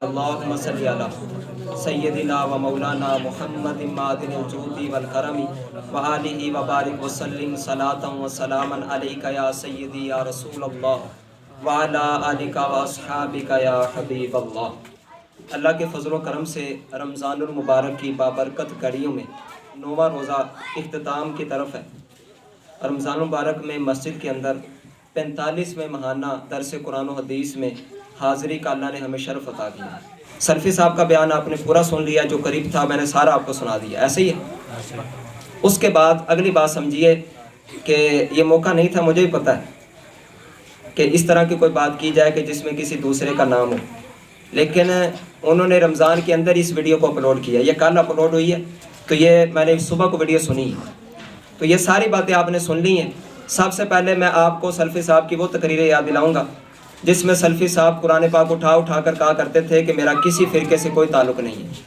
اللہم صلی علی سیدنا و مولانا محمد معدن الجود والکرم وآلہ وبارک وسلم صلاۃ و سلاما علیک یا سیدی یا رسول اللہ وعلی آلک و اصحابک یا حبیب اللہ۔ اللہ کے فضل و کرم سے رمضان المبارک کی بابرکت گھڑیوں میں 9واں روزہ اختتام کی طرف ہے۔ رمضان المبارک میں مسجد کے اندر 45ویں ماہانہ درس قرآن و حدیث میں حاضری کا اللہ نے ہمیں شرف عطا کیا۔ سلفی صاحب کا بیان آپ نے پورا سن لیا، جو قریب تھا میں نے سارا آپ کو سنا دیا، ایسے ہی ہے۔ اس کے بعد اگلی بات سمجھیے کہ یہ موقع نہیں تھا، مجھے بھی پتہ ہے کہ اس طرح کی کوئی بات کی جائے کہ جس میں کسی دوسرے کا نام ہو، لیکن انہوں نے رمضان کے اندر اس ویڈیو کو اپلوڈ کیا، یہ کل اپلوڈ ہوئی ہے، تو یہ میں نے صبح کو ویڈیو سنی ہے، تو یہ ساری باتیں آپ نے سن لی ہیں۔ سب سے پہلے میں آپ کو سلفی صاحب کی وہ تقریریں یاد دلاؤں گا جس میں سلفی صاحب قرآن پاک اٹھا کر کہا کرتے تھے کہ میرا کسی فرقے سے کوئی تعلق نہیں ہے،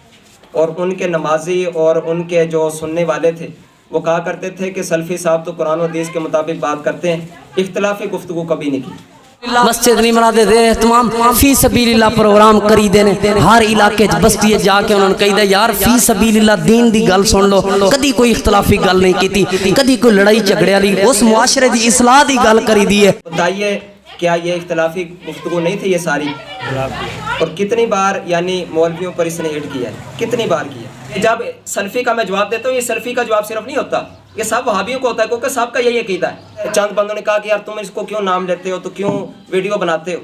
اور ان کے نمازی اور ان کے جو سننے والے تھے وہ کہا کرتے تھے کہ سلفی صاحب تو قرآن و حدیث کے مطابق بات کرتے ہیں، اختلافی گفتگو کبھی نہیں کی۔ مسجد نہیں بنا دے تمام فی سبیل اللہ پروگرام کری دینے، ہر علاقے بستی جا کے انہوں نے کہی دے یار فی سبیل اللہ دین دی گل سن لو، کدی کوئی اختلافی گل نہیں کیتی، کدی کوئی لڑائی جھگڑے والی اس معاشرے دی اصلاح دی گل کری دی ہے۔ بتائیے کیا یہ اختلافی گفتگو نہیں تھی یہ ساری؟ اور کتنی بار یعنی مولویوں پر اس نے ہٹ کیا ہے، کتنی بار کیا۔ جب سلفی کا میں جواب دیتا ہوں، یہ سلفی کا جواب صرف نہیں ہوتا، یہ سب وہابیوں کو ہوتا ہے، کیونکہ سب کا یہی عقیدہ ہے۔ چند بندوں نے کہا کہ یار تم اس کو کیوں نام لیتے ہو، تو کیوں ویڈیو بناتے ہو،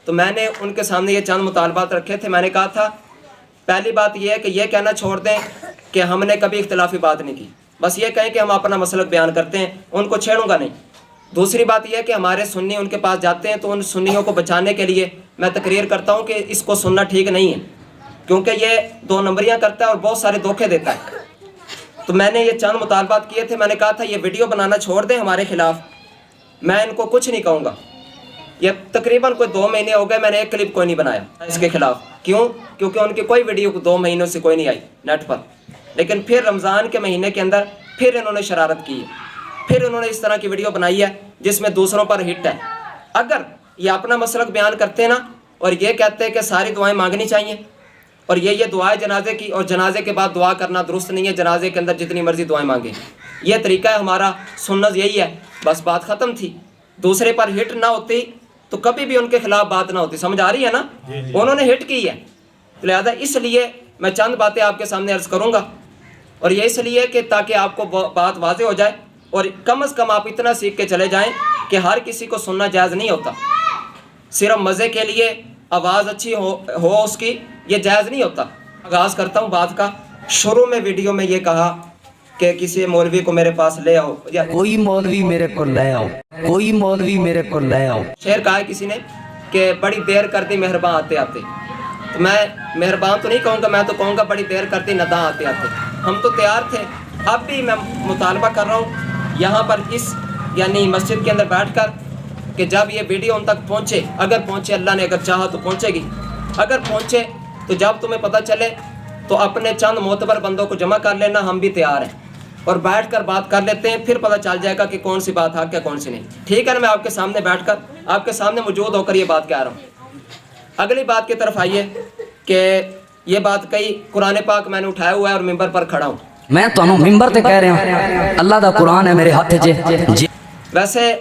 تو میں نے ان کے سامنے یہ چند مطالبات رکھے تھے۔ میں نے کہا تھا پہلی بات یہ ہے کہ یہ کہنا چھوڑ دیں کہ ہم نے کبھی اختلافی بات نہیں کی، بس یہ کہیں کہ ہم اپنا مسلک بیان کرتے ہیں، ان کو چھیڑوں گا نہیں۔ دوسری بات یہ ہے کہ ہمارے سنی ان کے پاس جاتے ہیں تو ان سنیوں کو بچانے کے لیے میں تقریر کرتا ہوں کہ اس کو سننا ٹھیک نہیں ہے، کیونکہ یہ 2 نمبریاں کرتا ہے اور بہت سارے دھوکے دیتا ہے۔ تو میں نے یہ چند مطالبات کیے تھے، میں نے کہا تھا یہ ویڈیو بنانا چھوڑ دیں ہمارے خلاف، میں ان کو کچھ نہیں کہوں گا۔ یہ تقریباً کوئی 2 مہینے ہو گئے میں نے ایک کلپ کوئی نہیں بنایا اس کے خلاف، کیوں؟ کیونکہ ان کی کوئی ویڈیو 2 مہینوں سے کوئی نہیں آئی نیٹ پر۔ لیکن پھر رمضان کے مہینے کے اندر پھر انہوں نے شرارت کی ہے، پھر انہوں نے اس طرح کی ویڈیو بنائی ہے جس میں دوسروں پر ہٹ ہے۔ اگر یہ اپنا مسلک بیان کرتے نا اور یہ کہتے ہیں کہ ساری دعائیں مانگنی چاہیے، اور یہ دعائیں جنازے کی، اور جنازے کے بعد دعا کرنا درست نہیں ہے، جنازے کے اندر جتنی مرضی دعائیں مانگیں، یہ طریقہ ہے ہمارا، سنت یہی ہے، بس بات ختم تھی۔ دوسرے پر ہٹ نہ ہوتی تو کبھی بھی ان کے خلاف بات نہ ہوتی، سمجھ آ رہی ہے نا؟ انہوں نے ہٹ کی ہے، لہذا اس لیے میں چند باتیں آپ کے سامنے عرض کروں گا، اور یہ اس لیے کہ تاکہ آپ کو بات واضح ہو جائے، اور کم از کم آپ اتنا سیکھ کے چلے جائیں کہ ہر کسی کو سننا جائز نہیں ہوتا، صرف مزے کے لیے آواز اچھی ہو اس کی، یہ جائز نہیں ہوتا۔ آغاز کرتا ہوں بات کا۔ شروع میں ویڈیو میں یہ کہا کہ کسی مولوی کو میرے پاس لے آؤ، کوئی مولوی میرے کو لے آؤ، کوئی مولوی میرے کو لے آؤ، شعر کہا ہے کسی نے کہ بڑی دیر کر دی مہرباں آتے آتے، تو میں مہربان تو نہیں کہوں گا، میں تو کہوں گا بڑی دیر کر دی نداں آتے آتے۔ ہم تو تیار تھے، اب بھی میں مطالبہ کر رہا ہوں یہاں پر اس یعنی مسجد کے اندر بیٹھ کر کہ جب یہ ویڈیو ان تک پہنچے، اگر پہنچے، اللہ نے اگر چاہا تو پہنچے گی، اگر پہنچے تو جب تمہیں پتہ چلے تو اپنے چند معتبر بندوں کو جمع کر لینا، ہم بھی تیار ہیں، اور بیٹھ کر بات کر لیتے ہیں، پھر پتہ چل جائے گا کہ کون سی بات حق ہے کون سی نہیں، ٹھیک ہے نا؟ میں آپ کے سامنے بیٹھ کر آپ کے سامنے موجود ہو کر یہ بات کہہ رہا ہوں۔ اگلی بات کی طرف آئیے کہ یہ بات کئی قرآن پاک میں نے اٹھایا ہوا ہے اور ممبر پر کھڑا ہوں، میں تو ممبر تے کہہ رہا ہوں اللہ دا قرآن ہے میرے ہاتھ جے۔ ویسے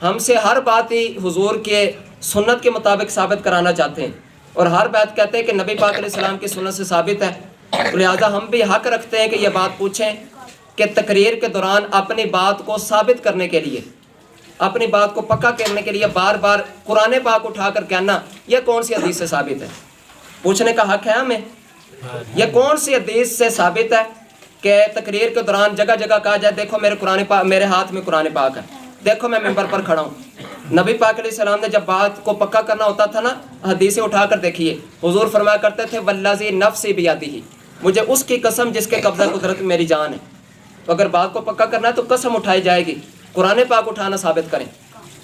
ہم سے ہر بات ہی حضور کے سنت کے مطابق ثابت کرانا چاہتے ہیں، اور ہر بات کہتے ہیں کہ نبی پاک علیہ السلام کی سنت سے ثابت ہے، تو لہٰذا ہم بھی حق رکھتے ہیں کہ یہ بات پوچھیں کہ تقریر کے دوران اپنی بات کو ثابت کرنے کے لیے، اپنی بات کو پکا کرنے کے لیے بار بار قرآن پاک اٹھا کر کہنا یہ کون سی حدیث سے ثابت ہے؟ پوچھنے کا حق ہے ہمیں، یہ کون سی حدیث سے ثابت ہے کہ تقریر کے دوران جگہ جگہ کہا جائے دیکھو میرے ہاتھ میں قرآن پاک ہے، دیکھو میں ممبر پر کھڑا ہوں۔ نبی پاک علیہ السلام نے جب بات کو پکا کرنا ہوتا تھا نا، حدیثیں اٹھا کر دیکھیے، حضور فرمایا کرتے تھے والذی نفسی بیدہ، مجھے اس کی قسم جس کے قبضہ قدرت میں میری جان ہے۔ تو اگر بات کو پکا کرنا ہے تو قسم اٹھائی جائے گی، قرآن پاک اٹھانا ثابت کریں۔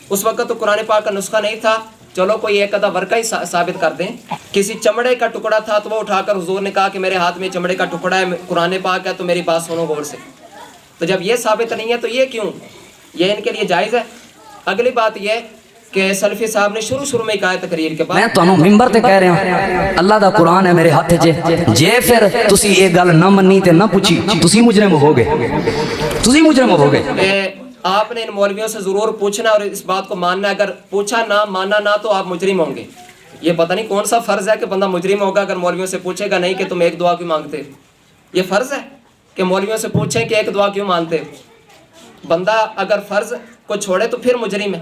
اس وقت تو قرآن پاک کا نسخہ نہیں تھا، چلو کوئی ایک آدھا ورقہ ہی ثابت کر دیں، کسی چمڑے کا ٹکڑا تھا تو وہ اٹھا کر حضور نے کہا کہ میرے ہاتھ میں چمڑے کا ٹکڑا ہے، قرآن پاک ہے، تو میری بات سنو غور سے۔ تو جب یہ ثابت نہیں ہے تو یہ کیوں؟ یہ ان کے لیے جائز ہے۔ اگلی بات یہ کہ سلفی صاحب نے شروع میں کہا تقریر کے بعد میں تو ممبر تے کہہ رہا ہوں اللہ دا قرآن ہے میرے ہاتھ جے پھر تسی یہ گل نہ منی تے نہ پوچھی تسی مجرم ہو گئے آپ نے ان مولویوں سے ضرور پوچھنا اور اس بات کو ماننا. اگر پوچھا نہ مانا نہ تو آپ مجرم ہوں گے. یہ پتہ نہیں کون سا فرض ہے کہ بندہ مجرم ہوگا اگر مولویوں سے پوچھے گا نہیں کہ تم ایک دعا کیوں مانگتے. یہ فرض ہے کہ مولویوں سے پوچھیں کہ ایک دعا کیوں مانتے. بندہ اگر فرض کو چھوڑے تو پھر مجرم ہے,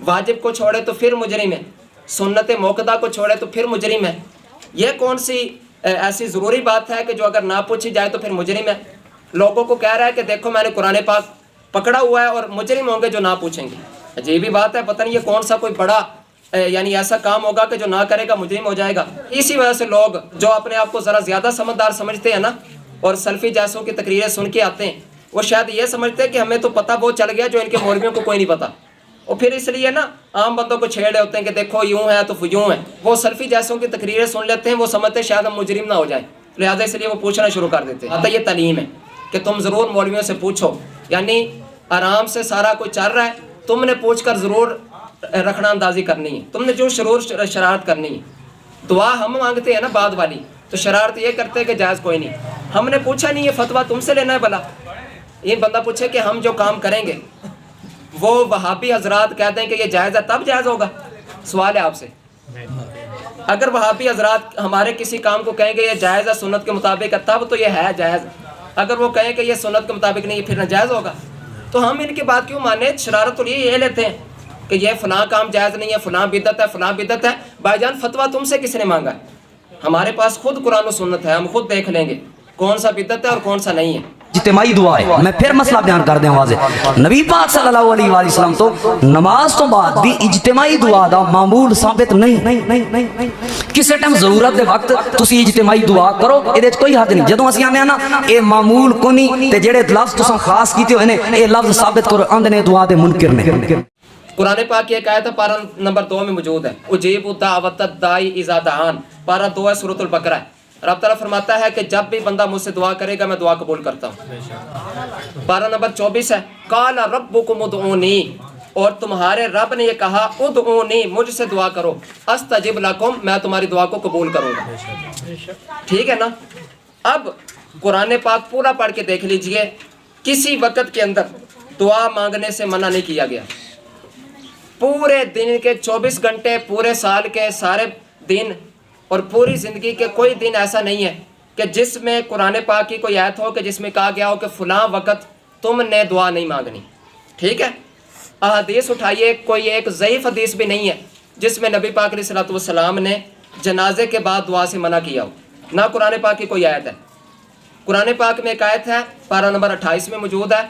واجب کو چھوڑے تو پھر مجرم ہے, سنت موقدہ کو چھوڑے تو پھر مجرم ہے. یہ کون سی ایسی ضروری بات ہے کہ جو اگر نہ پوچھی جائے تو پھر مجرم ہے. لوگوں کو کہہ رہا ہے کہ دیکھو میں نے قرآن پاک پکڑا ہوا ہے اور مجرم ہوں گے جو نہ پوچھیں گے. عجیب ہی بات ہے, پتہ نہیں یہ کون سا کوئی بڑا یعنی ایسا کام ہوگا کہ جو نہ کرے گا مجرم ہو جائے گا. اسی وجہ سے لوگ جو اپنے آپ کو ذرا زیادہ سمجھدار سمجھتے ہیں نا اور سلفی جیسوں کی تقریریں سن کے آتے ہیں, وہ شاید یہ سمجھتے ہیں کہ ہمیں تو پتہ وہ چل گیا جو ان کے مولویوں کو کوئی نہیں پتا. اور پھر اس لیے نا عام بندوں کو چھیڑے ہوتے ہیں کہ دیکھو یوں ہے تو یوں ہے. وہ سلفی جیسوں کی تقریریں سن لیتے ہیں, وہ سمجھتے ہیں شاید ہم مجرم نہ ہو جائیں, لہٰذا اس لیے وہ پوچھنا شروع کر دیتے ہیں. یہ تعلیم ہے کہ تم ضرور مولویوں سے پوچھو, یعنی آرام سے سارا کوئی چل رہا ہے, تم نے پوچھ کر ضرور رکھنا اندازی کرنی ہے, تم نے جو شرارت کرنی ہے. دعا ہم مانگتے ہیں نا بعد والی, تو شرارت یہ کرتے ہیں کہ جائز کوئی نہیں. ہم نے پوچھا نہیں, یہ فتویٰ تم سے لینا ہے بھلا. یہ بندہ پوچھے کہ ہم جو کام کریں گے وہ وہابی حضرات کہتے ہیں کہ یہ جائز ہے تب جائز ہوگا. سوال ہے آپ سے, اگر وہابی حضرات ہمارے کسی کام کو کہیں گے یہ جائز ہے سنت کے مطابق ہے تب تو یہ ہے جائز. اگر وہ کہیں کہ یہ سنت کے مطابق نہیں پھر ناجائز ہوگا. تو ہم ان کی بات کیوں مانیں؟ شرارت تو یہ لیتے ہیں کہ یہ فلاں کام جائز نہیں ہے, فلاں بدعت ہے, فلاں بدعت ہے. بھائی جان فتویٰ تم سے کس نے مانگا ہے؟ ہمارے پاس خود قرآن و سنت ہے, ہم خود دیکھ لیں گے کون سا بدعت ہے اور کون سا نہیں ہے. اجتماعی دعا ہے. میں پھر مسئلہ بیان کر دیں واضح, نبی پاک صلی اللہ علیہ وآلہ وسلم تو نماز تو بعد بھی اجتماعی دعا دا معمول ثابت نہیں. کسی ٹائم ضرورت دے وقت تسی اجتماعی دعا کرو, یہ کوئی حد نہیں. جدوں اسی آنے نا اے معمول کو نہیں تے جڑے لفظ تساں خاص کیتے ہوئے نے اے لفظ ثابت کرو اندے نے دعا دے منکر نے. قرآن پاک کی ایک آیت ہے, پارہ نمبر 2 میں موجود ہے, اجیب دعوت الداعی اذا دعان. پارہ 2 ہے, سورۃ البقرہ ہے. رب تعالیٰ فرماتا ہے کہ جب بھی بندہ مجھ سے دعا کرے گا میں دعا قبول کرتا ہوں. پارہ نمبر 24 ہے, قال ربکم ادعونی, اور تمہارے رب نے یہ کہا ادعونی, مجھ سے دعا کرو, استجب لکم, میں تمہاری دعا کو قبول کروں گا. ٹھیک ہے نا. اب قرآن پاک پورا پڑھ کے دیکھ لیجئے, کسی وقت کے اندر دعا مانگنے سے منع نہیں کیا گیا. پورے دن کے 24 گھنٹے, پورے سال کے سارے دن اور پوری زندگی کے کوئی دن ایسا نہیں ہے کہ جس میں قرآن پاک کی کوئی آیت ہو کہ جس میں کہا گیا ہو کہ فلاں وقت تم نے دعا نہیں مانگنی. ٹھیک ہے. احادیث اٹھائیے, کوئی ایک ضعیف حدیث بھی نہیں ہے جس میں نبی پاک علیہ الصلوۃ والسلام نے جنازے کے بعد دعا سے منع کیا ہو, نہ قرآن پاک کی کوئی آیت ہے. قرآن پاک میں ایک آیت ہے, پارہ نمبر 28 میں موجود ہے.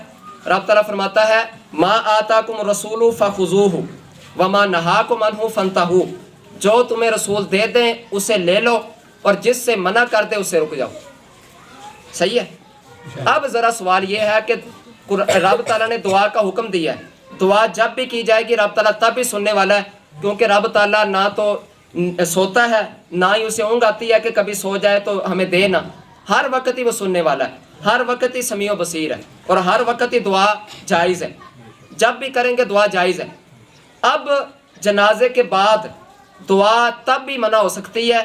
رب تعالیٰ فرماتا ہے ما آتاکم الرسول فخذوہ وما نہاکم عنہ فانتہوا, جو تمہیں رسول دے دیں اسے لے لو اور جس سے منع کر دے اسے رک جاؤ. صحیح ہے. اب ذرا سوال یہ ہے کہ رب تعالیٰ نے دعا کا حکم دیا ہے, دعا جب بھی کی جائے گی رب تعالیٰ تب بھی سننے والا ہے, کیونکہ رب تعالیٰ نہ تو سوتا ہے نہ ہی اسے اونگ آتی ہے کہ کبھی سو جائے تو ہمیں دے نہ. ہر وقت ہی وہ سننے والا ہے, ہر وقت ہی سمیع و بصیر ہے, اور ہر وقت ہی دعا جائز ہے. جب بھی کریں گے دعا جائز ہے. اب جنازے کے بعد دعا تب بھی منع ہو سکتی ہے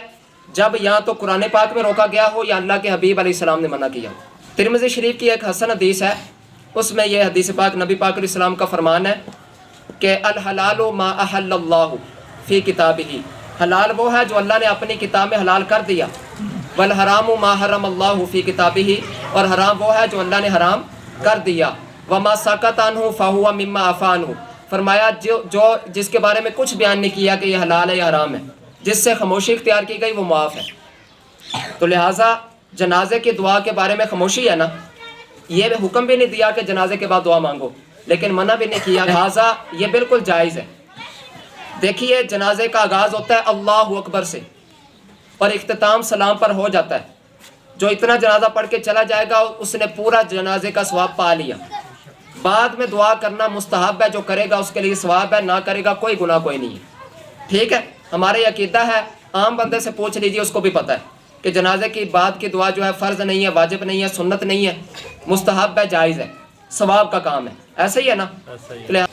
جب یا تو قرآن پاک میں روکا گیا ہو یا اللہ کے حبیب علیہ السلام نے منع کیا ہو. ترمذی شریف کی ایک حسن حدیث ہے, اس میں یہ حدیث پاک نبی پاک علیہ السلام کا فرمان ہے کہ الحلال ما احل اللہ فی کتابہ, حلال وہ ہے جو اللہ نے اپنی کتاب میں حلال کر دیا. والحرام ما حرم اللہ فی کتابہ, اور حرام وہ ہے جو اللہ نے حرام کر دیا. وما سکت عنہ فہو مما عفا عنہ, فرمایا جو جس کے بارے میں کچھ بیان نہیں کیا کہ یہ حلال ہے یا حرام ہے, جس سے خاموشی اختیار کی گئی وہ معاف ہے. تو لہٰذا جنازے کی دعا کے بارے میں خاموشی ہے نا, یہ حکم بھی نہیں دیا کہ جنازے کے بعد دعا مانگو, لیکن منع بھی نہیں کیا, لہٰذا یہ بالکل جائز ہے. دیکھیے جنازے کا آغاز ہوتا ہے اللہ اکبر سے اور اختتام سلام پر ہو جاتا ہے. جو اتنا جنازہ پڑھ کے چلا جائے گا اس نے پورا جنازے کا ثواب پا لیا. بعد میں دعا کرنا مستحب ہے, جو کرے گا اس کے لیے ثواب ہے, نہ کرے گا کوئی گناہ کوئی نہیں ہے. ٹھیک ہے. ہمارے یہ عقیدہ ہے, عام بندے سے پوچھ لیجیے اس کو بھی پتہ ہے کہ جنازے کی بعد کی دعا جو ہے فرض نہیں ہے, واجب نہیں ہے, سنت نہیں ہے, مستحب ہے, جائز ہے. ثواب کا کام ہے، ایسا ہی ہے نا؟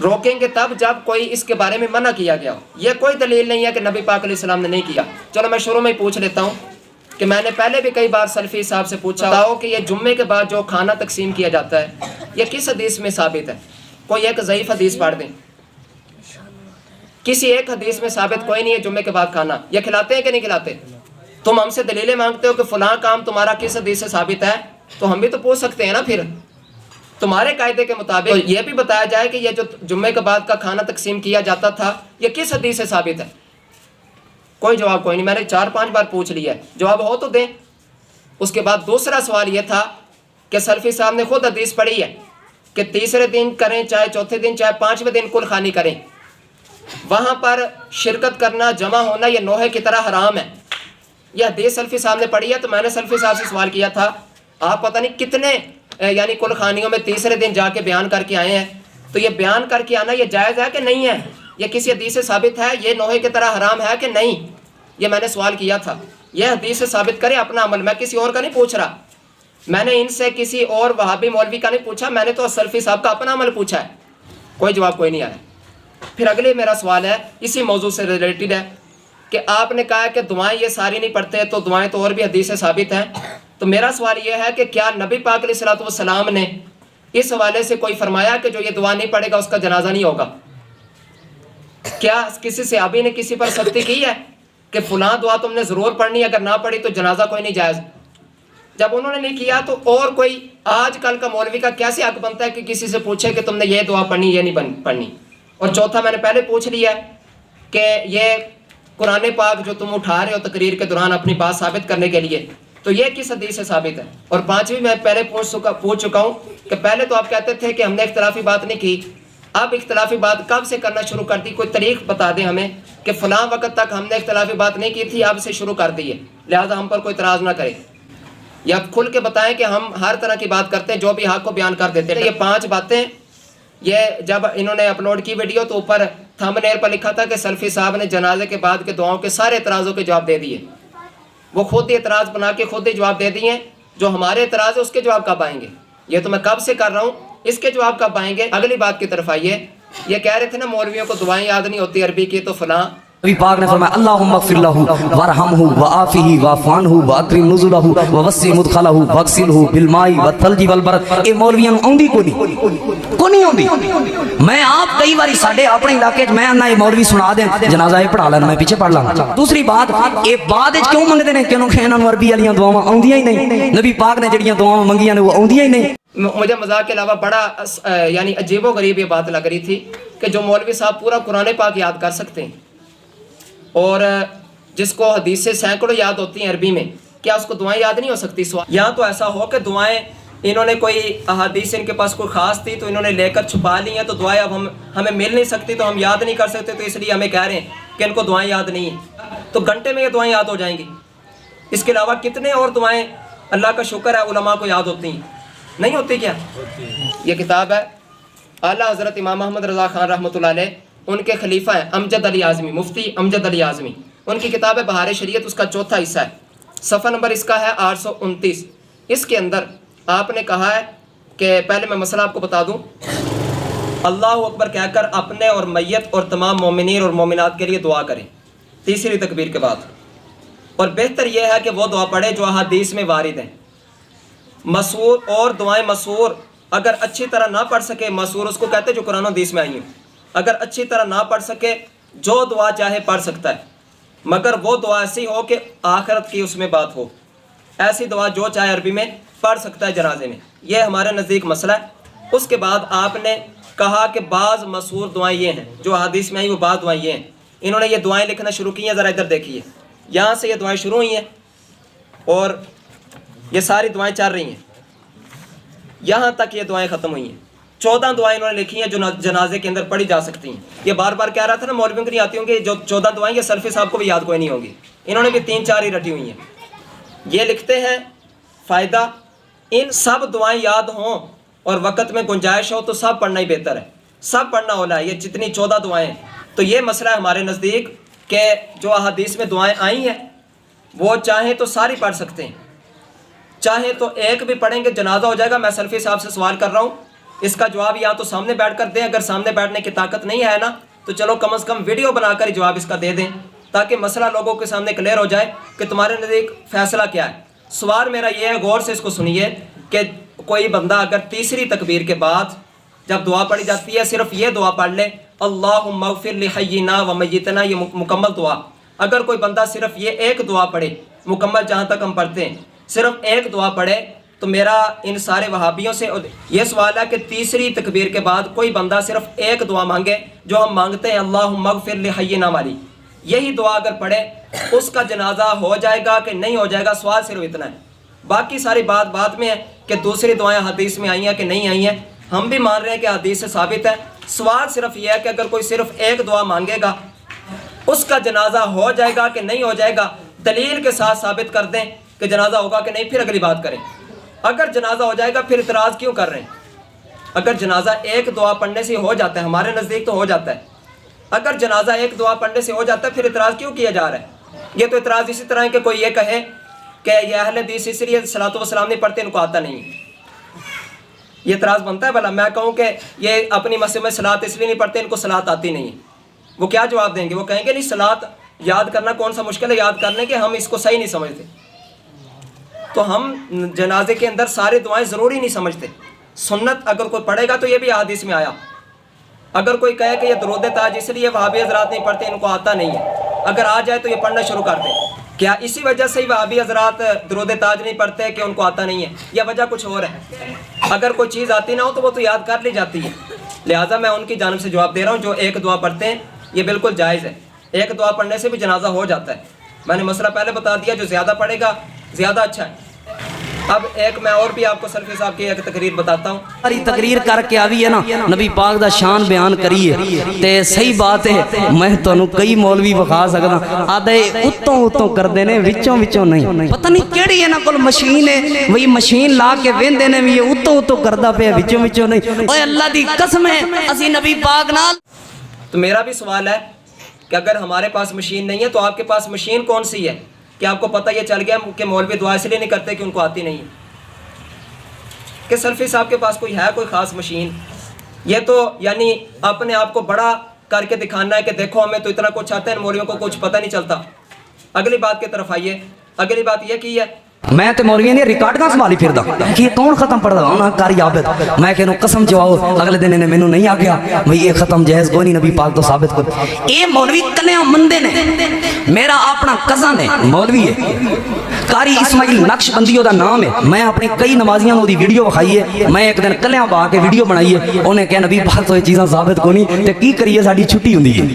روکیں گے تب جب کوئی اس کے بارے میں منع کیا گیا ہو۔ یہ کوئی دلیل نہیں ہے کہ نبی پاک علیہ السلام نے نہیں کیا۔ چلو میں شروع میں ہی پوچھ لیتا ہوں کہ میں نے پہلے بھی کئی بار سلفی صاحب سے پوچھا بتاؤ کہ یہ جمعے کے بعد جو کھانا تقسیم کیا جاتا ہے یہ کس حدیث میں ثابت ہے؟ کوئی ایک ضعیف حدیث پڑھ دیں، کسی ایک حدیث میں ثابت کوئی نہیں ہے جمعے کے بعد کھانا۔ یہ کھلاتے ہیں کہ نہیں کھلاتے؟ تم ہم سے دلیلیں مانگتے ہو کہ فلاں کام تمہارا کس حدیث سے ثابت ہے، تو ہم بھی تو پوچھ سکتے ہیں نا پھر تمہارے قاعدے کے مطابق یہ بھی بتایا جائے کہ یہ جو جمعے کے بعد کا کھانا تقسیم کیا جاتا تھا یہ کس حدیث سے ثابت ہے۔ کوئی جواب کوئی نہیں، میں نے 4-5 بار پوچھ لیا ہے، جواب ہو تو دیں۔ اس کے بعد دوسرا سوال یہ تھا کہ سلفی صاحب نے خود حدیث پڑھی ہے کہ تیسرے دن کریں چاہے چوتھے دن چاہے 5ویں دن کل خوانی کریں، وہاں پر شرکت کرنا جمع ہونا یہ نوحے کی طرح حرام ہے۔ یہ حدیث سلفی صاحب نے پڑھی ہے، تو میں نے سلفی صاحب سے سوال کیا تھا آپ پتہ نہیں کتنے یعنی کل خوانیوں میں تیسرے دن جا کے بیان کر کے آئے ہیں، تو یہ بیان کر کے آنا یہ جائز ہے کہ نہیں ہے؟ یہ کسی حدیث سے ثابت ہے؟ یہ نوحے کی طرح حرام ہے کہ نہیں؟ یہ میں نے سوال کیا تھا۔ یہ حدیث سے ثابت کرے اپنا عمل، میں کسی اور کا نہیں پوچھ رہا، میں نے ان سے کسی اور وہابی مولوی کا نہیں پوچھا، میں نے تو سلفی صاحب کا اپنا عمل پوچھا ہے۔ کوئی جواب کوئی نہیں آیا۔ پھر اگلے میرا سوال ہے اسی موضوع سے ریلیٹڈ ہے کہ آپ نے کہا کہ دعائیں یہ ساری نہیں پڑھتے، تو دعائیں تو اور بھی حدیث سے ثابت ہیں، تو میرا سوال یہ ہے کہ کیا نبی پاک علیہ الصلوۃ والسلام نے اس حوالے سے کوئی فرمایا کہ جو یہ دعا نہیں پڑھے گا اس کا جنازہ نہیں ہوگا؟ کیا کسی صحابی نے کسی پر سختی کی ہے کہ فلاں دعا تم نے ضرور پڑھنی، اگر نہ پڑھی تو جنازہ کوئی نہیں جائز؟ جب انہوں نے نہیں کیا تو اور کوئی آج کل کا مولوی کا کیسے حق بنتا ہے کہ کسی سے پوچھے کہ تم نے یہ دعا پڑھنی یہ نہیں پڑھنی؟ اور چوتھا میں نے پہلے پوچھ لیا کہ یہ قرآن پاک جو تم اٹھا رہے ہو تقریر کے دوران اپنی بات ثابت کرنے کے لیے، تو یہ کس حدیث سے ثابت ہے؟ اور 5ویں میں پہلے پوچھ چکا ہوں کہ پہلے تو آپ کہتے تھے کہ ہم نے اختلافی بات نہیں کی، اب اختلافی بات کب سے کرنا شروع کر دی؟ کوئی تاریخ بتا دیں ہمیں کہ فلاں وقت تک ہم نے اختلافی بات نہیں کی تھی، اب سے شروع کر دی ہے، لہٰذا ہم پر کوئی اعتراض نہ کرے، یا کھل کے بتائیں کہ ہم ہر طرح کی بات کرتے ہیں، جو بھی حق کو بیان کر دیتے ہیں۔ یہ 5 باتیں یہ جب انہوں نے اپلوڈ کی ویڈیو تو اوپر تھمب نیل پر لکھا تھا کہ سلفی صاحب نے جنازے کے بعد کے دعاؤں کے سارے اعتراضوں کے جواب دے دیے، وہ خود ہی اعتراض بنا کے خود ہی جواب دے دیے، جو ہمارے اعتراض ہے اس کے جواب کب آئیں گے؟ یہ تو میں کب سے کر رہا ہوں، اس کے جواب کب آئیں گے؟ اگلی بات کی طرف آئیے، یہ کہہ رہے تھے نا مولویوں کو دعائیں یاد نہیں ہوتی عربی کی تو فلاں، نبی پاک نے فرمایا اللہم اغفر لہ وارحمہ وعافہ واعف عنہ واکرم نزلہ ووسع مدخلہ واغسلہ بالماء والثلج والبرد۔ اے مولویاں اوندی کو نہیں اوندی۔ میں آپ کئی باری ساڈے اپنے علاقے میں آنا یہ مولوی سنا دیں جنازہ یہ پڑھا لینا میں پیچھے پڑھ لاں۔ دوسری بات یہ بعد وچ کیوں منگدے نے کیوں کہ انہاں نوں عربی والیاں دعاواں اوندیاں ہی نہیں، نبی پاک نے جڑیاں دعاواں منگیاں نے وہ اوندیاں ہی نہیں۔ مجھے مذاق کے علاوہ بڑا یعنی عجیب و غریب یہ بات لگ رہی تھی کہ جو مولوی صاحب پورا قرآن پاک یاد کر سکتے ہیں اور جس کو حدیث سے سینکڑوں یاد ہوتی ہیں عربی میں، کیا اس کو دعائیں یاد نہیں ہو سکتی؟ یہاں تو ایسا ہو کہ دعائیں انہوں نے کوئی احادیث ان کے پاس کوئی خاص تھی تو انہوں نے لے کر چھپا لی ہیں، تو دعائیں اب ہمیں مل نہیں سکتی تو ہم یاد نہیں کر سکتے، تو اس لیے ہمیں کہہ رہے ہیں کہ ان کو دعائیں یاد نہیں ہیں، تو گھنٹے میں یہ دعائیں یاد ہو جائیں گی۔ اس کے علاوہ کتنے اور دعائیں اللہ کا شکر ہے علماء کو یاد ہوتی ہیں، نہیں ہوتی کیا؟ یہ کتاب ہے اعلیٰ حضرت امام محمد رضا خان رحمۃ اللہ علیہ، ان کے خلیفہ ہیں امجد علی اعظمی، مفتی امجد علی اعظمی، ان کی کتاب ہے بہار شریعت، اس کا 4تھا حصہ ہے، صفحہ نمبر اس کا ہے 829۔ اس کے اندر آپ نے کہا ہے کہ پہلے میں مسئلہ آپ کو بتا دوں، اللہ اکبر کہہ کر اپنے اور میت اور تمام مومنین اور مومنات کے لیے دعا کریں تیسری تکبیر کے بعد، اور بہتر یہ ہے کہ وہ دعا پڑھے جو احادیث میں وارد ہیں، مسور اور دعائیں مسور اگر اچھی طرح نہ پڑھ سکے، مسور اس کو کہتے ہیں جو قرآن و حدیث میں آئی ہیں، اگر اچھی طرح نہ پڑھ سکے جو دعا چاہے پڑھ سکتا ہے، مگر وہ دعا ایسی ہو کہ آخرت کی اس میں بات ہو، ایسی دعا جو چاہے عربی میں پڑھ سکتا ہے جنازے میں، یہ ہمارے نزدیک مسئلہ ہے۔ اس کے بعد آپ نے کہا کہ بعض مسور دعائیں یہ ہیں جو حدیث میں آئی، وہ بعض دعائیں یہ ہیں، انہوں نے یہ دعائیں لکھنا شروع کی ہیں، ذرا ادھر دیکھیے، یہاں سے یہ دعائیں شروع ہوئی ہیں اور یہ ساری دعائیں چل رہی ہیں، یہاں تک یہ دعائیں ختم ہوئی ہیں، 14 دعائیں انہوں نے لکھی ہیں جو جنازے کے اندر پڑھی جا سکتی ہیں۔ یہ بار بار کہہ رہا تھا نا مولویوں کو نہیں آتی ہوں گی، جو 14 دعائیں یہ سلفی صاحب کو بھی یاد کوئی نہیں ہوں گی، انہوں نے بھی 3-4 ہی رٹی ہوئی ہیں۔ یہ لکھتے ہیں فائدہ، ان سب دعائیں یاد ہوں اور وقت میں گنجائش ہو تو سب پڑھنا ہی بہتر ہے، سب پڑھنا اولا ہے، یہ جتنی 14 دعائیں ہیں۔ تو یہ مسئلہ ہے ہمارے نزدیک کہ جو احادیث میں دعائیں آئی ہیں وہ چاہیں تو ساری پڑھ سکتے ہیں، چاہے تو ایک بھی پڑھیں گے جنازہ ہو جائے گا۔ میں سلفی صاحب سے سوال کر رہا ہوں، اس کا جواب یا تو سامنے بیٹھ کر دیں، اگر سامنے بیٹھنے کی طاقت نہیں ہے نا تو چلو کم از کم ویڈیو بنا کر جواب اس کا دے دیں، تاکہ مسئلہ لوگوں کے سامنے کلیئر ہو جائے کہ تمہارے نزدیک فیصلہ کیا ہے۔ سوال میرا یہ ہے، غور سے اس کو سنیے، کہ کوئی بندہ اگر تیسری تکبیر کے بعد جب دعا پڑھی جاتی ہے صرف یہ دعا پڑھ لے، اللہم اغفر لحینا و میتنا، یہ مکمل دعا، اگر کوئی بندہ صرف یہ ایک دعا پڑھے، مکمل جہاں تک ہم پڑھتے ہیں صرف ایک دعا پڑھے، تو میرا ان سارے وہابیوں سے یہ سوال ہے کہ تیسری تکبیر کے بعد کوئی بندہ صرف ایک دعا مانگے جو ہم مانگتے ہیں اللہم اغفر لحینا والی، یہی دعا اگر پڑھے اس کا جنازہ ہو جائے گا کہ نہیں ہو جائے گا، سوال صرف اتنا ہے۔ باقی ساری بات بعد میں ہے کہ دوسری دعائیں حدیث میں آئی ہیں کہ نہیں آئی ہیں، ہم بھی مان رہے ہیں کہ حدیث سے ثابت ہے۔ سوال صرف یہ ہے کہ اگر کوئی صرف ایک دعا مانگے گا اس کا جنازہ ہو جائے گا کہ نہیں ہو جائے گا، دلیل کے ساتھ ثابت کر دیں کہ جنازہ ہوگا کہ نہیں، پھر اگلی بات کریں۔ اگر جنازہ ہو جائے گا پھر اعتراض کیوں کر رہے ہیں؟ اگر جنازہ ایک دعا پڑھنے سے ہو جاتا ہے، ہمارے نزدیک تو ہو جاتا ہے، اگر جنازہ ایک دعا پڑھنے سے ہو جاتا ہے پھر اعتراض کیوں کیا جا رہا ہے؟ یہ تو اعتراض اسی طرح ہے کہ کوئی یہ کہے کہ یہ اہل حدیث اس لیے صلاۃ و سلام نہیں پڑھتے، ان کو آتا نہیں ہے۔ یہ اعتراض بنتا ہے بھلا میں کہوں کہ یہ اپنی مسجد میں صلاۃ اس لیے نہیں پڑھتے، ان کو صلاۃ آتی نہیں ہے، وہ کیا جواب دیں گے؟ وہ کہیں گے نہیں صلاۃ یاد کرنا کون سا مشکل ہے یاد کرنے کے، ہم اس کو صحیح نہیں سمجھتے۔ تو ہم جنازے کے اندر سارے دعائیں ضروری نہیں سمجھتے، سنت اگر کوئی پڑھے گا تو یہ بھی حدیث میں آیا۔ اگر کوئی کہے کہ یہ درود تاج اس لیے وہابی حضرات نہیں پڑھتے، ان کو آتا نہیں ہے، اگر آ جائے تو یہ پڑھنا شروع کر دیں۔ کیا اسی وجہ سے ہی وہابی حضرات درود تاج نہیں پڑھتے کہ ان کو آتا نہیں ہے، یا وجہ کچھ اور ہے؟ اگر کوئی چیز آتی نہ ہو تو وہ تو یاد کر لی جاتی ہے، لہٰذا میں ان کی جانب سے جواب دے رہا ہوں جو ایک دعا پڑھتے ہیں یہ بالکل جائز ہے، ایک دعا پڑھنے سے بھی جنازہ ہو جاتا ہے۔ میں نے مسئلہ پہلے بتا دیا، جو زیادہ پڑھے گا زیادہ اچھا ہے۔ اب ایک میں اور بھی آپ کو سلفی صاحب کی ایک تقریر بتاتا ہوں۔ ساری تقریر کر کے آوی ہے نا نبی پاک دا شان بیان کریے تے صحیح بات ہے، میں تانوں کئی مولوی بخا سکدا آدھے اتوں کردے نے وچوں نہیں، پتہ نہیں کیڑی انہاں کول مشین ہے، وہی مشین لا کے ویندے نے بھی اتوں کردا پیا وچوں نہیں۔ اوے اللہ دی قسم ہے اسی نبی پاک نال۔ تو میرا بھی سوال ہے کہ اگر ہمارے پاس مشین نہیں ہے تو آپ کے پاس مشین کون سی ہے؟ کہ آپ کو پتہ یہ چل گیا کہ مولوی دعا اس لیے نہیں کرتے کہ ان کو آتی نہیں ہے، کہ سلفی صاحب کے پاس کوئی ہے کوئی خاص مشین؟ یہ تو یعنی اپنے آپ کو بڑا کر کے دکھانا ہے کہ دیکھو ہمیں تو اتنا کچھ آتا ہے، مولویوں کو کچھ پتہ نہیں چلتا۔ اگلی بات کی طرف آئیے، اگلی بات یہ کی ہے میں تے مولویوں نے ریکارڈ کا سنبھالی پھردا کہ یہ کون ختم پڑھدا انہاں کاری عابد، میں کہنوں قسم چواؤ اگلے دن نے مینوں نہیں آکھیا بھئی یہ ختم جائز کوئی نہیں، نبی پاک تو ثابت کر۔ اے مولوی کلیاں مندے نے، میرا اپنا کزن ہے مولوی ہے، قاری اسماعیل نقش بندیو دا نام ہے، میں اپنی کئی نمازیاں نوں دی ویڈیو وکھائی ہے، میں ایک دن کلیاں با کے ویڈیو بنائی ہے، انہیں کہا نبی پاک تو یہ چیزاں ثابت کوئی نہیں تے کی کریے ساڈی چھٹی ہوندی ہے۔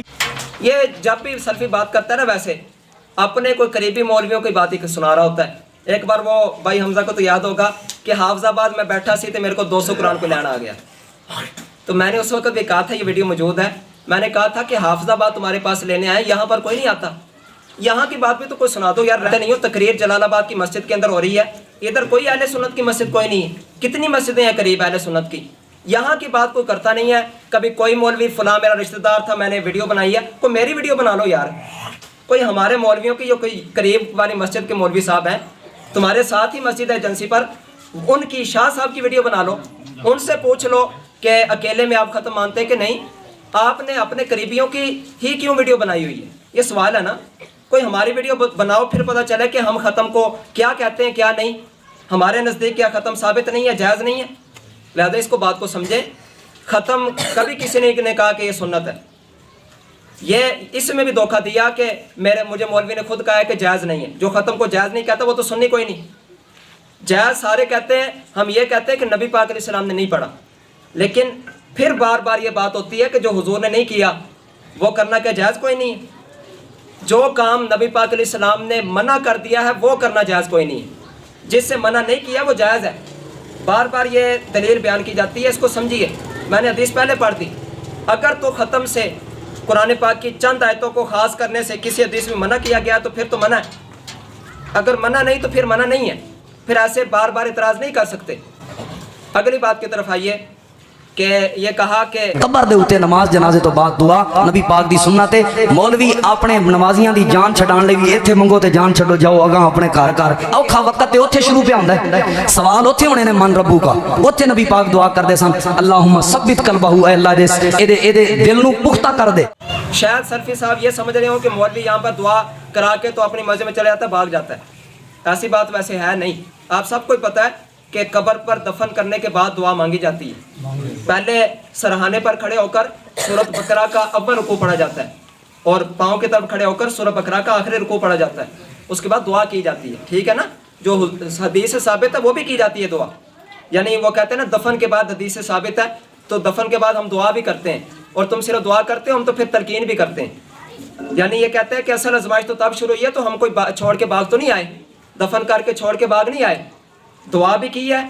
یہ جب بھی سلفی بات کرتا ہے نا ویسے اپنے کوئی قریبی مولویوں کی بات ہی سنا رہا ہوتا ہے۔ ایک بار وہ بھائی حمزہ کو تو یاد ہوگا کہ حافظ آباد میں بیٹھا سی تو میرے کو 200 قرآن کو لینا آ گیا، تو میں نے اس وقت بھی کہا تھا، یہ ویڈیو موجود ہے، میں نے کہا تھا کہ حافظ آباد تمہارے پاس لینے آئے، یہاں پر کوئی نہیں آتا، یہاں کی بات بھی تو کوئی سنا دو یار، رہتے نہیں ہو۔ تقریر جلال آباد کی مسجد کے اندر ہو رہی ہے، ادھر کوئی اہل سنت کی مسجد کوئی نہیں ہے، کتنی مسجدیں ہیں قریب اہل سنت کی، یہاں کی بات کوئی کرتا نہیں ہے۔ کبھی کوئی مولوی فلاں میرا رشتہ دار تھا میں نے ویڈیو بنائی ہے، کوئی میری ویڈیو بنا لو یار، کوئی ہمارے مولویوں کی جو کوئی قریب والی مسجد کے مولوی صاحب ہیں، تمہارے ساتھ ہی مسجد ہے ایجنسی پر، ان کی شاہ صاحب کی ویڈیو بنا لو، ان سے پوچھ لو کہ اکیلے میں آپ ختم مانتے کہ نہیں، آپ نے اپنے قریبیوں کی ہی کیوں ویڈیو بنائی ہوئی ہے؟ یہ سوال ہے نا، کوئی ہماری ویڈیو بناؤ پھر پتہ چلے کہ ہم ختم کو کیا کہتے ہیں کیا نہیں، ہمارے نزدیک کیا ختم ثابت نہیں ہے، جائز نہیں ہے، لہذا اس کو بات کو سمجھیں۔ ختم کبھی کسی نے کہا کہ یہ سنت ہے، یہ اس میں بھی دھوکہ دیا کہ مجھے مولوی نے خود کہا ہے کہ جائز نہیں ہے، جو ختم کو جائز نہیں کہتا وہ تو سنی کوئی نہیں، جائز سارے کہتے ہیں، ہم یہ کہتے ہیں کہ نبی پاک علیہ السلام نے نہیں پڑھا، لیکن پھر بار بار یہ بات ہوتی ہے کہ جو حضور نے نہیں کیا وہ کرنا کیا جائز کوئی نہیں ہے، جو کام نبی پاک علیہ السلام نے منع کر دیا ہے وہ کرنا جائز کوئی نہیں ہے، جس سے منع نہیں کیا وہ جائز ہے۔ بار بار یہ دلیل بیان کی جاتی ہے، اس کو سمجھیے، میں نے حدیث پہلے پڑھ دی، اگر تو ختم سے قرآن پاک کی چند آیتوں کو خاص کرنے سے کسی حدیث میں منع کیا گیا تو پھر تو منع ہے، اگر منع نہیں تو پھر منع نہیں ہے، پھر ایسے بار بار اعتراض نہیں کر سکتے۔ اگلی بات کی طرف آئیے کہ یہ کہا کہ قبر دے اوتے نماز جنازے تو بعد دعا نبی پاک دی سنت ہے. مولوی اپنے نمازیاں دی جان چھڈان لئی بھی ایتھے منگو تے جان چھڈو جاؤ اگاں اپنے گھر گھر. اوکھا وقت تے اوتھے شروع پہ ہوندا ہے, سوال اوتھے ہونے نے من ربو کا. اوتھے نبی پاک دعا کردے سن اللہم ثبت قلبہ, اے اللہ اے دے دل نو پختہ کر دے. شاید سلفی صاحب یہ سمجھ رہے ہوں کہ مولوی یہاں پر دعا کرا کے تو اپنی مزے میں چلے جاتا ہے, بھاگ جاتا ہے. ایسی بات ویسے ہے نہیں. آپ سب کو پتہ ہے کہ قبر پر دفن کرنے کے بعد دعا مانگی جاتی ہے. پہلے سرہانے پر کھڑے ہو کر سورۃ بقرہ کا اول رکوع پڑھا جاتا ہے اور پاؤں کی طرف کھڑے ہو کر سورۃ بقرہ کا آخری رکوع پڑھا جاتا ہے. اس کے بعد دعا کی جاتی ہے, ٹھیک ہے نا. جو حدیث سے ثابت ہے وہ بھی کی جاتی ہے دعا. یعنی وہ کہتے ہیں نا دفن کے بعد حدیث سے ثابت ہے تو دفن کے بعد ہم دعا بھی کرتے ہیں, اور تم صرف دعا کرتے ہو, ہم تو پھر تلقین بھی کرتے ہیں. یعنی یہ کہتے ہیں کہ اصل آزمائش تو تب شروع ہوئی ہے تو ہم کوئی چھوڑ کے باغ تو نہیں آئے, دفن کر کے چھوڑ کے باغ نہیں آئے. دعا بھی کی ہے,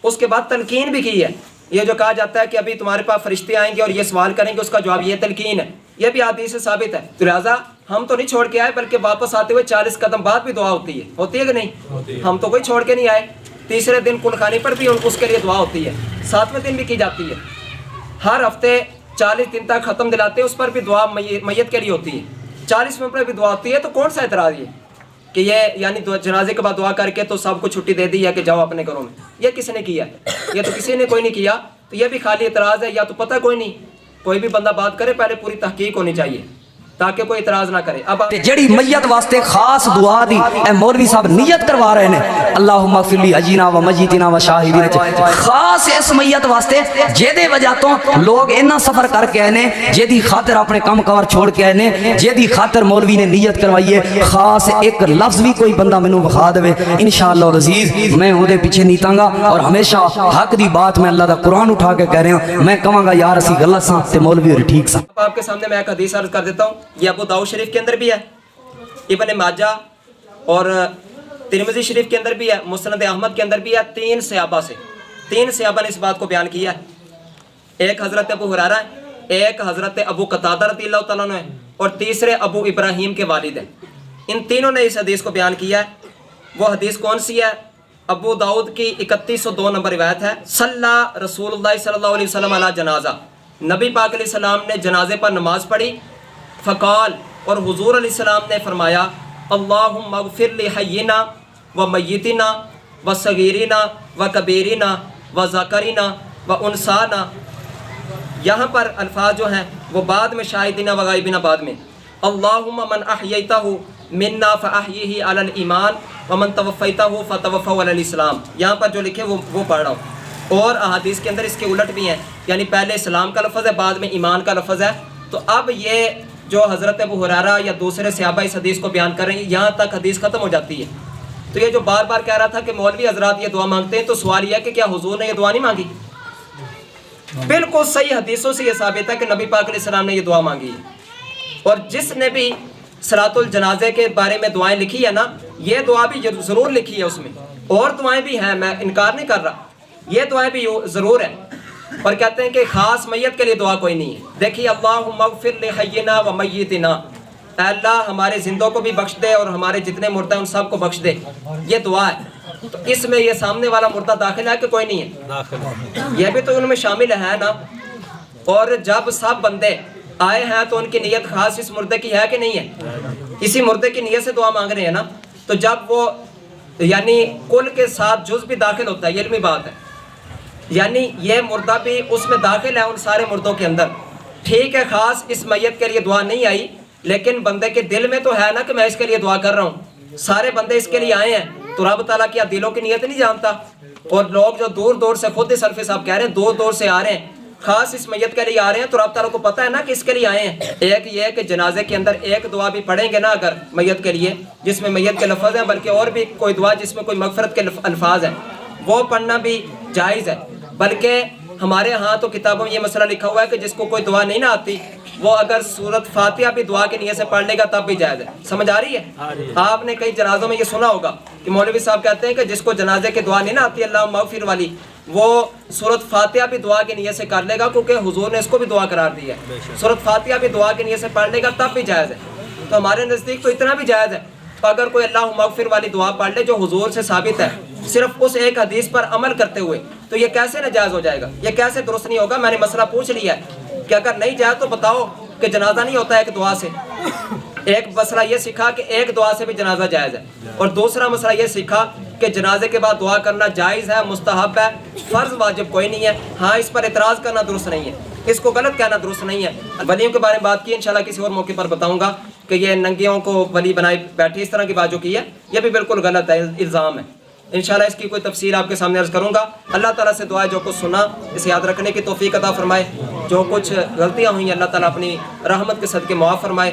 اس کے بعد تلقین بھی کی ہے. یہ جو کہا جاتا ہے کہ ابھی تمہارے پاس فرشتے آئیں گے اور یہ سوال کریں گے, اس کا جواب یہ تلقین ہے, یہ بھی حدیث سے ثابت ہے. تو لہٰذا ہم تو نہیں چھوڑ کے آئے, بلکہ واپس آتے ہوئے 40 قدم بعد بھی دعا ہوتی ہے کہ نہیں؟ ہم تو کوئی چھوڑ کے نہیں آئے. تیسرے دن کلخانی پر بھی اس کے لیے دعا ہوتی ہے, 7ویں دن بھی کی جاتی ہے. ہر ہفتے 40 دن تک ختم دلاتے ہیں, اس پر بھی دعا میت کے لیے ہوتی ہے. 40ویں پر بھی دعا ہوتی ہے. تو کون سا اعتراض یہ کہ یہ یعنی جنازے کے بعد دعا کر کے تو سب کو چھٹی دے دی ہے کہ جاؤ اپنے گھروں میں؟ یہ کس نے کیا؟ یہ تو کسی نے کوئی نہیں کیا. تو یہ بھی خالی اعتراض ہے, یا تو پتہ کوئی نہیں. کوئی بھی بندہ بات کرے پہلے پوری تحقیق ہونی چاہیے تاکہ کوئی اعتراض نہ کرے. اب جڑی میت واسطے خاص دعا دی اے مولوی صاحب نیت کروا رہے ہیں اللہم اغفر لی حجینا و میتنا و شاہدینا, خاص اس میت واسطے جیدے وجہ تو لوگ اینا سفر کر کے آئے نے, جیدی خاطر اپنے کام کار چھوڑ کے آئے نے, جیدی خاطر مولوی نے نیت کروائی ہے. خاص ایک لفظ بھی کوئی بندہ مینوں بخا دے انشاءاللہ العزیز میں اودے پیچھے نہیں تانگا, اور ہمیشہ حق دی بات میں اللہ دا قرآن اٹھا کے کہہ رہا ہوں. میں کہاں گا یار اسی غلط سا تے مولوی اور ٹھیک سا. آپ کے سامنے میں ایک حدیث عرض کر دیتا ہوں. یہ ابو داؤد شریف کے اندر بھی ہے, ابن ماجہ اور ترمذی شریف کے اندر بھی ہے, مسند احمد کے اندر بھی ہے. 3 صحابہ نے اس بات کو بیان کیا ہے. ایک حضرت ابو ہریرہ ہے, ایک حضرت ابو قتادہ رضی اللہ تعالیٰ عنہ ہے, اور تیسرے ابو ابراہیم کے والد ہیں. ان تینوں نے اس حدیث کو بیان کیا ہے. وہ حدیث کون سی ہے؟ ابو داؤد کی 3102 نمبر روایت ہے. صلی رسول اللہ صلی اللہ علیہ وسلم علی جنازہ, نبی پاک علیہ السلام نے جنازے پر نماز پڑھی. فقال, اور حضور علیہ السلام نے فرمایا اللہم اغفر لحینا و میتنا و صغیرنا و کبیرنا و ذکرنا و انسانا. یہاں پر الفاظ جو ہیں وہ بعد میں شاہدنا و غائبنا بعد میں. اللہم من احییتہ منا فاحیہ علی الایمان ومن توفیتہ فتوفہ علی الاسلام. یہاں پر جو لکھے وہ پڑھ رہا ہوں. اور احادیث کے اندر اس کے الٹ بھی ہیں, یعنی پہلے اسلام کا لفظ ہے, بعد میں ایمان کا لفظ ہے. تو اب یہ جو حضرت ابو ہریرہ یا دوسرے صحابہ اس حدیث کو بیان کر رہے ہیں, یہاں تک حدیث ختم ہو جاتی ہے. تو یہ جو بار بار کہہ رہا تھا کہ مولوی حضرات یہ دعا مانگتے ہیں, تو سوال یہ ہے کہ کیا حضور نے یہ دعا نہیں مانگی؟ بالکل صحیح حدیثوں سے یہ ثابت ہے کہ نبی پاک علیہ السلام نے یہ دعا مانگی ہے. اور جس نے بھی صلاۃ الجنازے کے بارے میں دعائیں لکھی ہے نا, یہ دعا بھی ضرور لکھی ہے اس میں. اور دعائیں بھی ہیں, میں انکار نہیں کر رہا, یہ دعائیں بھی ضرور ہیں. اور کہتے ہیں کہ خاص میت کے لیے دعا کوئی نہیں ہے. دیکھیے اللہم اغفر لحینا و میتنا, اے اللہ ہمارے زندوں کو بھی بخش دے اور ہمارے جتنے مردہ ہیں ان سب کو بخش دے, یہ دعا ہے. تو اس میں یہ سامنے والا مردہ داخل ہے کہ کوئی نہیں ہے؟ یہ بھی تو ان میں شامل ہے نا. اور جب سب بندے آئے ہیں تو ان کی نیت خاص اس مردے کی ہے کہ نہیں ہے؟ اسی مردے کی نیت سے دعا مانگ رہے ہیں نا. تو جب وہ یعنی کل کے ساتھ جز بھی داخل ہوتا ہے, یہ علمی بات ہے, یعنی یہ مردہ بھی اس میں داخل ہے ان سارے مردوں کے اندر. ٹھیک ہے خاص اس میت کے لیے دعا نہیں آئی, لیکن بندے کے دل میں تو ہے نا کہ میں اس کے لیے دعا کر رہا ہوں. سارے بندے اس کے لیے آئے ہیں, تو رب تعالیٰ کیا دلوں کی نیت نہیں جانتا؟ اور لوگ جو دور دور سے, خود سلفی صاحب کہہ رہے ہیں دور دور سے آ رہے ہیں, خاص اس میت کے لیے آ رہے ہیں, تو رب تعالیٰ کو پتہ ہے نا کہ اس کے لیے آئے ہیں. ایک یہ کہ جنازے کے اندر ایک دعا بھی پڑھیں گے نا اگر میت کے لیے, جس میں میت کے لفظ ہیں, بلکہ اور بھی کوئی دعا جس میں کوئی مغفرت کے الفاظ ہیں, وہ پڑھنا بھی جائز ہے. بلکہ ہمارے ہاں تو کتابوں میں یہ مسئلہ لکھا ہوا ہے کہ جس کو کوئی دعا نہیں نہ آتی, وہ اگر سورۃ فاتحہ بھی دعا کی نیت سے پڑھ لے گا تب بھی جائز ہے. سمجھ آ رہی ہے؟ آپ نے کئی جنازوں میں یہ سنا ہوگا کہ مولوی صاحب کہتے ہیں کہ جس کو جنازے کی دعا نہیں نہ آتی اللہم اغفر والی, وہ سورۃ فاتحہ بھی دعا کی نیت سے کر لے گا, کیونکہ حضور نے اس کو بھی دعا قرار دی ہے. سورۃ فاتحہ بھی دعا کی نیت سے پڑھ لے گا تب بھی جائز ہے. تو ہمارے نزدیک تو اتنا بھی جائز ہے. تو اگر کوئی اللہم اغفر والی دعا پڑھ لے جو حضور سے ثابت ہے, صرف اس ایک حدیث پر عمل کرتے ہوئے, تو یہ کیسے ناجائز ہو جائے گا؟ یہ کیسے درست نہیں ہوگا؟ میں نے مسئلہ پوچھ لیا ہے کہ اگر نہیں جائے تو بتاؤ کہ جنازہ نہیں ہوتا ایک دعا سے. ایک مسئلہ یہ سیکھا کہ ایک دعا سے بھی جنازہ جائز ہے، اور دوسرا مسئلہ یہ سیکھا کہ جنازے کے بعد دعا کرنا جائز ہے، مستحب ہے، فرض واجب کوئی نہیں ہے. ہاں اس پر اعتراض کرنا درست نہیں ہے، اس کو غلط کہنا درست نہیں ہے. ولیوں کے بارے میں بات کی، انشاءاللہ کسی اور موقع پر بتاؤں گا کہ یہ ننگیوں کو ولی بنائے بیٹھے، اس طرح کی بات جو کی ہے یہ بھی بالکل غلط ہے، الزام ہے. انشاءاللہ اس کی کوئی تفصیل آپ کے سامنے عرض کروں گا. اللہ تعالیٰ سے دعا ہے جو کچھ سنا اسے یاد رکھنے کی توفیق عطا فرمائے، جو کچھ غلطیاں ہوئی ہیں اللہ تعالیٰ اپنی رحمت کے صدقے معاف فرمائے.